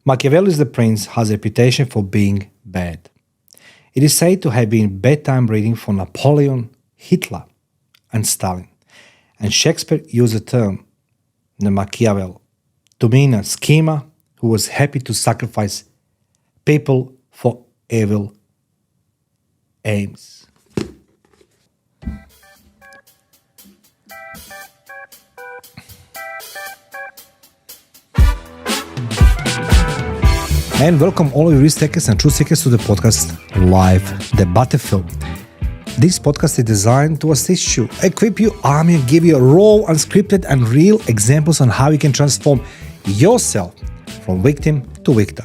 Machiavelli's The Prince has a reputation for being bad. It is said to have been bedtime reading for Napoleon, Hitler, and Stalin. And Shakespeare used the term, the Machiavel, to mean a schemer who was happy to sacrifice people for evil aims. And welcome all of you risk takers and truth seekers to the podcast Live the Battlefield. This podcast is designed to assist you, equip you, arm you, give you raw, unscripted and real examples on how you can transform yourself from victim to victor.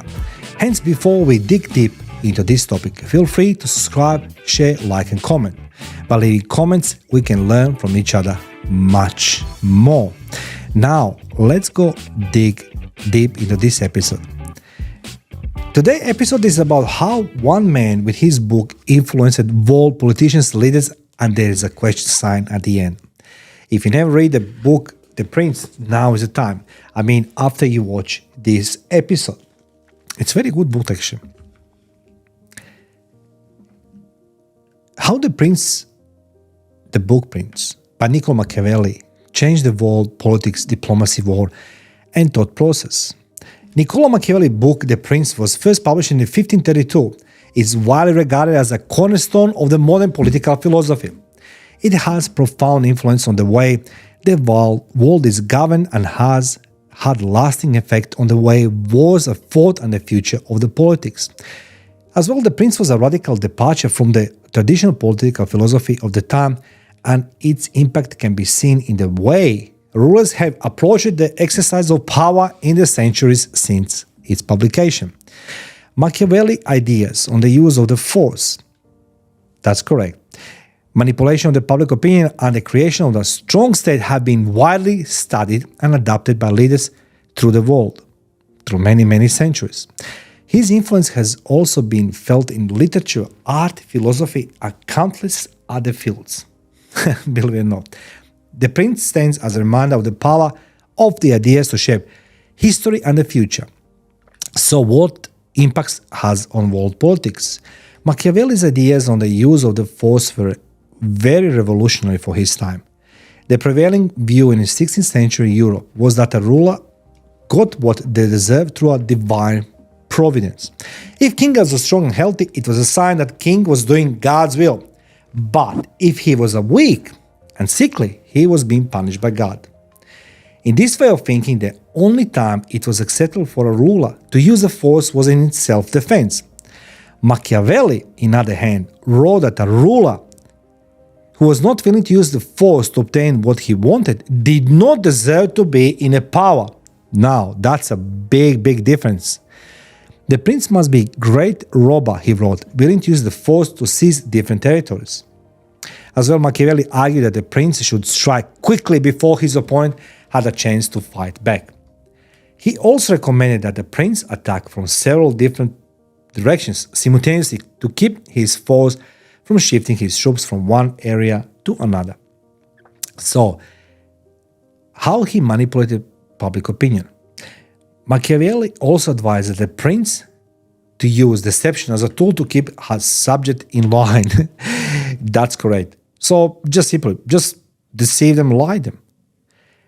Hence, before we dig deep into this topic, feel free to subscribe, share, like and comment. By leaving comments, we can learn from each other much more. Now, let's go dig deep into this episode. Today's episode is about how one man with his book influenced world politicians, leaders, and there is a question sign at the end. If you never read the book The Prince, now is the time. I mean, after you watch this episode. It's a very good book, actually. How the book Prince, by Niccolò Machiavelli, changed the world, politics, diplomacy, war, and thought process. Niccolò Machiavelli's book, The Prince, was first published in 1532. It's widely regarded as a cornerstone of the modern political philosophy. It has profound influence on the way the world is governed and has had lasting effect on the way wars are fought and the future of the politics. As well, The Prince was a radical departure from the traditional political philosophy of the time, and its impact can be seen in the way rulers have approached the exercise of power in the centuries since its publication. Machiavelli's ideas on the use of the force, that's correct, manipulation of the public opinion and the creation of a strong state have been widely studied and adopted by leaders through the world, through many, many centuries. His influence has also been felt in literature, art, philosophy, and countless other fields. Believe it or not. The Prince stands as a reminder of the power of the ideas to shape history and the future. So what impacts has on world politics? Machiavelli's ideas on the use of the force were very revolutionary for his time. The prevailing view in 16th century Europe was that a ruler got what they deserved through a divine providence. If king was strong and healthy, it was a sign that king was doing God's will. But if he was weak and sickly, he was being punished by God. In this way of thinking, the only time it was acceptable for a ruler to use the force was in self-defense. Machiavelli, on the other hand, wrote that a ruler who was not willing to use the force to obtain what he wanted did not deserve to be in a power. Now, that's a big, big difference. The prince must be a great robber, he wrote, willing to use the force to seize different territories. As well, Machiavelli argued that the prince should strike quickly before his opponent had a chance to fight back. He also recommended that the prince attack from several different directions simultaneously to keep his foes from shifting his troops from one area to another. So, how he manipulated public opinion? Machiavelli also advised the prince to use deception as a tool to keep his subject in line. That's correct. So just deceive them, lie them.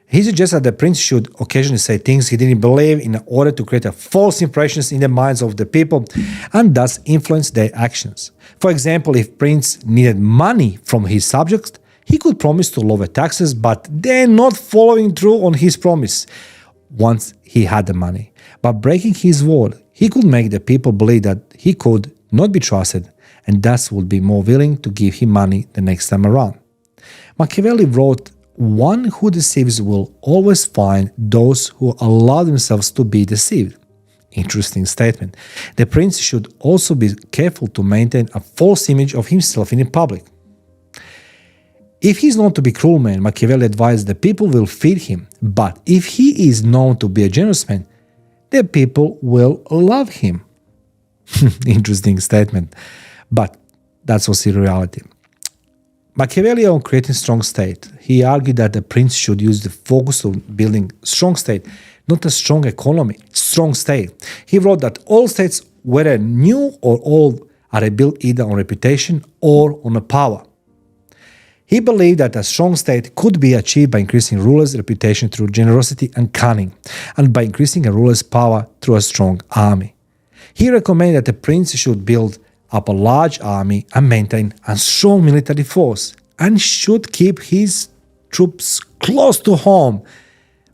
He suggested that the prince should occasionally say things he didn't believe in order to create a false impressions in the minds of the people and thus influence their actions. For example, if prince needed money from his subjects, he could promise to lower taxes, but then not following through on his promise once he had the money. By breaking his word, he could make the people believe that he could not be trusted and thus would be more willing to give him money the next time around. Machiavelli wrote, "One who deceives will always find those who allow themselves to be deceived." Interesting statement. The prince should also be careful to maintain a false image of himself in the public. If he is known to be a cruel man, Machiavelli advised the people will feed him, but if he is known to be a generous man, the people will love him. Interesting statement, but that's what's the reality. Machiavelli on creating strong state. He argued that the prince should use the focus on building strong state, not a strong economy, strong state. He wrote that all states, whether new or old, are built either on reputation or on a power. He believed that a strong state could be achieved by increasing rulers' reputation through generosity and cunning, and by increasing a ruler's power through a strong army. He recommended that the prince should build up a large army and maintain a strong military force, and should keep his troops close to home.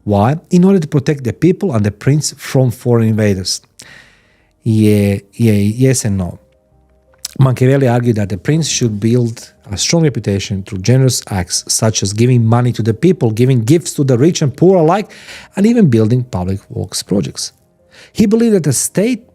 Why? In order to protect the people and the prince from foreign invaders. Yes and no. Machiavelli argued that the prince should build a strong reputation through generous acts such as giving money to the people, giving gifts to the rich and poor alike, and even building public works projects. He believed that state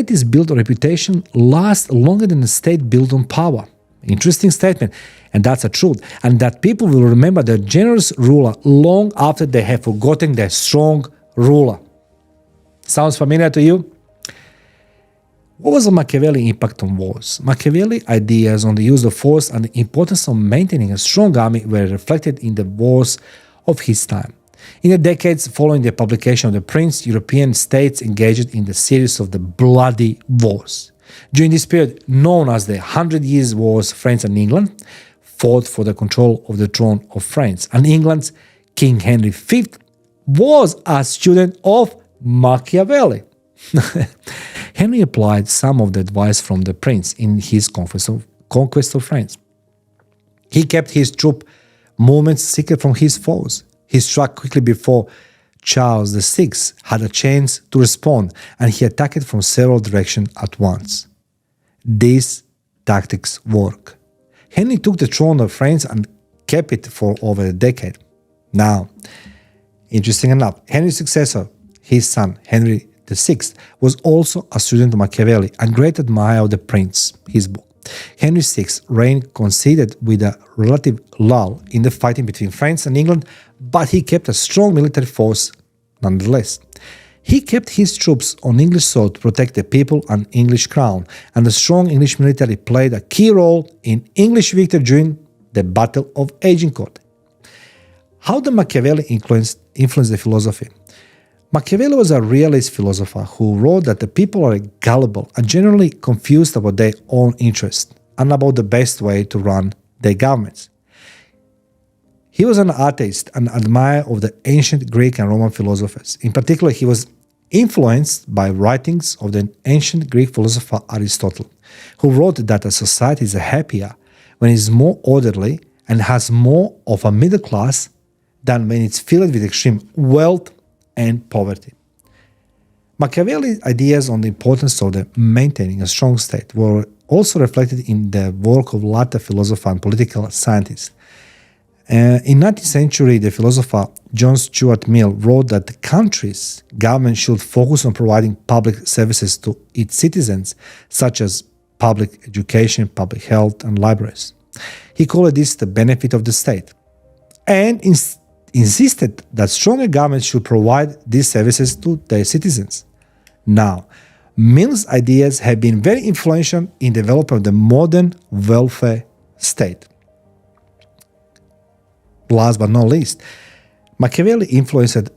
is built on reputation lasts longer than a state built on power. Interesting statement, and that's a truth. And that people will remember their generous ruler long after they have forgotten their strong ruler. Sounds familiar to you? What was the Machiavelli impact on wars? Machiavelli's ideas on the use of force and the importance of maintaining a strong army were reflected in the wars of his time. In the decades following the publication of The Prince, European states engaged in the series of the bloody wars. During this period, known as the 100 Years' Wars, France and England fought for the control of the throne of France, and England's King Henry V was a student of Machiavelli. Henry applied some of the advice from the prince in his conquest of France. He kept his troop movements secret from his foes. He struck quickly before Charles VI had a chance to respond, and he attacked from several directions at once. These tactics work. Henry took the throne of France and kept it for over a decade. Now, interesting enough, Henry's successor, his son Henry VI, was also a student of Machiavelli and great admirer of The Prince, his book. Henry VI's reign coincided with a relative lull in the fighting between France and England, but he kept a strong military force nonetheless. He kept his troops on English soil to protect the people and English crown, and the strong English military played a key role in English victory during the Battle of Agincourt. How did Machiavelli influence the philosophy? Machiavelli was a realist philosopher who wrote that the people are gullible and generally confused about their own interests and about the best way to run their governments. He was an atheist and admirer of the ancient Greek and Roman philosophers. In particular, he was influenced by writings of the ancient Greek philosopher Aristotle, who wrote that a society is happier when it is more orderly and has more of a middle class than when it's filled with extreme wealth and poverty. Machiavelli's ideas on the importance of maintaining a strong state were also reflected in the work of later philosopher and political scientists. In 19th century, the philosopher John Stuart Mill wrote that the country's government should focus on providing public services to its citizens, such as public education, public health, and libraries. He called this the benefit of the state, and insisted that stronger governments should provide these services to their citizens. Now, Mill's ideas have been very influential in the development of the modern welfare state. Last but not least, Machiavelli influenced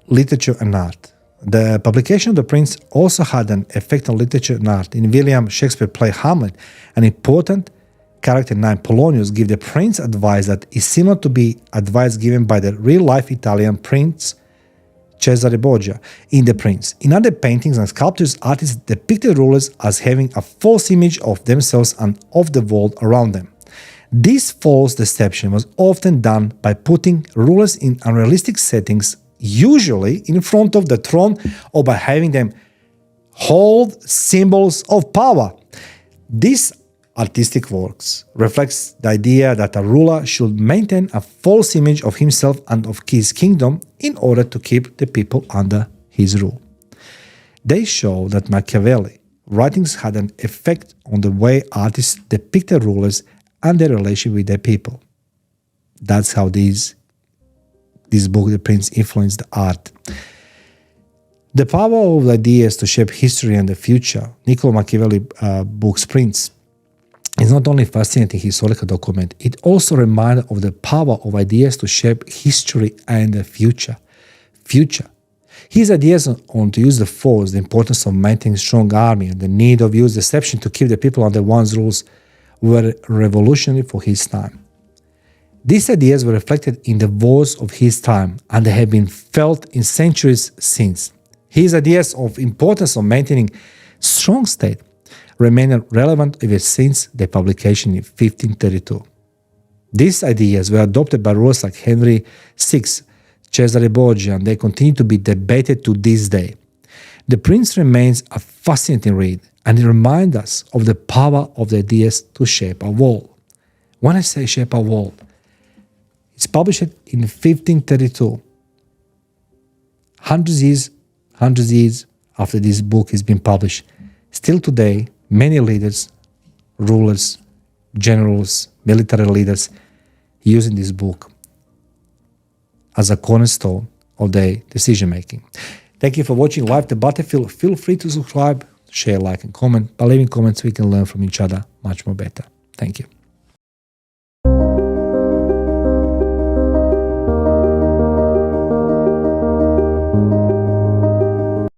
literature and art. The publication of The Prince also had an effect on literature and art. In William Shakespeare's play Hamlet, an important character named Polonius gives the prince advice that is similar to the advice given by the real-life Italian prince Cesare Borgia in The Prince. In other paintings and sculptures, artists depicted rulers as having a false image of themselves and of the world around them. This false deception was often done by putting rulers in unrealistic settings, usually in front of the throne, or by having them hold symbols of power. This artistic works reflects the idea that a ruler should maintain a false image of himself and of his kingdom in order to keep the people under his rule. They show that Machiavelli's writings had an effect on the way artists depicted rulers and their relation with their people. That's how this book, The Prince, influenced the art. The power of ideas to shape history and the future. Niccolò Machiavelli book's Prince is not only a fascinating historical document, it also reminds of the power of ideas to shape history and the future. His ideas on to use the force, the importance of maintaining a strong army, and the need of use deception to keep the people under one's rules were revolutionary for his time. These ideas were reflected in the wars of his time, and they have been felt in centuries since. His ideas of importance of maintaining strong state remain relevant ever since their publication in 1532. These ideas were adopted by rulers like Henry VI, Cesare Borgia, and they continue to be debated to this day. The Prince remains a fascinating read, and it reminds us of the power of the ideas to shape our world. When I say shape our world, it's published in 1532. Hundreds of years after this book has been published, still today, many leaders, rulers, generals, military leaders using this book as a cornerstone of their decision making. Thank you for watching Live the Battlefield. Feel free to subscribe, share, like, and comment. By leaving comments, we can learn from each other much more better. Thank you.